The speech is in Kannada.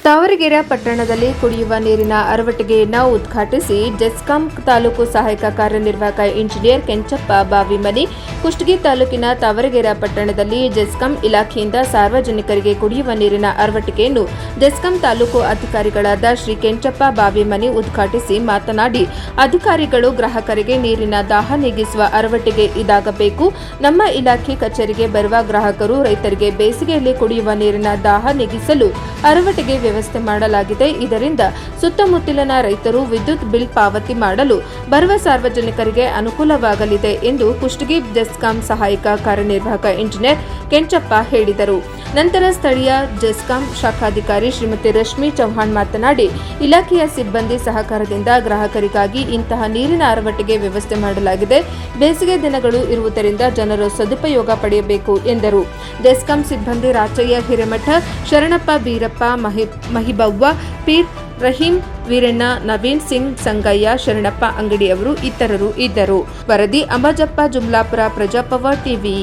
ತಾವರೆಕೆರೆ ಪಟ್ಟಣದಲ್ಲಿ ಕುಡಿಯುವ ನೀರಿನ ಅರವಟ್ಟಿಗೆಯನ್ನು ಉದ್ಘಾಟಿಸಿ ಜೆಸ್ಕಾಂ ತಾಲೂಕು ಸಹಾಯಕ ಕಾರ್ಯನಿರ್ವಾಹಕ ಇಂಜಿನಿಯರ್ ಕೆಂಚಪ್ಪ ಬಾವಿಮನಿ. ಕುಷ್ಟಗಿ ತಾಲೂಕಿನ ತಾವರೆಕೆರೆ ಪಟ್ಟಣದಲ್ಲಿ ಜೆಸ್ಕಾಂ ಇಲಾಖೆಯಿಂದ ಸಾರ್ವಜನಿಕರಿಗೆ ಕುಡಿಯುವ ನೀರಿನ ಅರವಟ್ಟಿಗೆಯನ್ನು ಜೆಸ್ಕಾಂ ತಾಲೂಕು ಅಧಿಕಾರಿಗಳಾದ ಶ್ರೀ ಕೆಂಚಪ್ಪ ಬಾವಿಮನಿ ಉದ್ಘಾಟಿಸಿ ಮಾತನಾಡಿ, ಅಧಿಕಾರಿಗಳು ಗ್ರಾಹಕರಿಗೆ ನೀರಿನ ದಾಹ ನೀಗಿಸುವ ಅರವಟ್ಟಿಗೆ ಇದಾಗಬೇಕು. ನಮ್ಮ ಇಲಾಖೆ ಕಚೇರಿಗೆ ಬರುವ ಗ್ರಾಹಕರು ರೈತರಿಗೆ ಬೇಸಿಗೆಯಲ್ಲಿ ಕುಡಿಯುವ ನೀರಿನ ದಾಹ ನೀಗಿಸಲು ಅರವಟ್ಟಿಗೆ ವ್ಯವಸ್ಥೆ ಮಾಡಲಾಗಿದೆ. ಇದರಿಂದ ಸುತ್ತಮುತ್ತಲಿನ ರೈತರು ವಿದ್ಯುತ್ ಬಿಲ್ ಪಾವತಿ ಮಾಡಲು ಬರುವ ಸಾರ್ವಜನಿಕರಿಗೆ ಅನುಕೂಲವಾಗಲಿದೆ ಎಂದು ಕುಷ್ಟಗಿ ಜೆಸ್ಕಾಂ ಸಹಾಯಕ ಕಾರ್ಯನಿರ್ವಾಹಕ ಇಂಜಿನಿಯರ್ ಕೆಂಚಪ್ಪ ಹೇಳಿದರು. ನಂತರ ಸ್ಥಳೀಯ ಜೆಸ್ಕಾಂ ಶಾಖಾಧಿಕಾರಿ ಶ್ರೀಮತಿ ರಶ್ಮಿ ಚೌಹಾಣ್ ಮಾತನಾಡಿ, ಇಲಾಖೆಯ ಸಿಬ್ಬಂದಿ ಸಹಕಾರದಿಂದ ಗ್ರಾಹಕರಿಗಾಗಿ ಇಂತಹ ನೀರಿನ ಅರವಟ್ಟಿಗೆ ವ್ಯವಸ್ಥೆ ಮಾಡಲಾಗಿದೆ. ಬೇಸಿಗೆ ದಿನಗಳು ಇರುವುದರಿಂದ ಜನರು ಸದುಪಯೋಗ ಪಡೆಯಬೇಕು ಎಂದರು. ಜೆಸ್ಕಾಂ ಸಿಬ್ಬಂದಿ ರಾಚಯ್ಯ ಹಿರೇಮಠ, ಶರಣಪ್ಪ ಬೀರಪ್ಪ, ಮಹಿಬವ್ವ, ಪೀರ್, ರಹೀಂ, ವೀರಣ್ಣ, ನವೀನ್ ಸಿಂಗ್, ಸಂಗಯ್ಯ, ಶರಣಪ್ಪ ಅಂಗಡಿಯವರು ಇತರರು ಇದ್ದರು. ವರದಿ ಅಮಜಪ್ಪ ಜುಮ್ಲಾಪುರ, ಪ್ರಜಾಪವ ಟಿವಿ.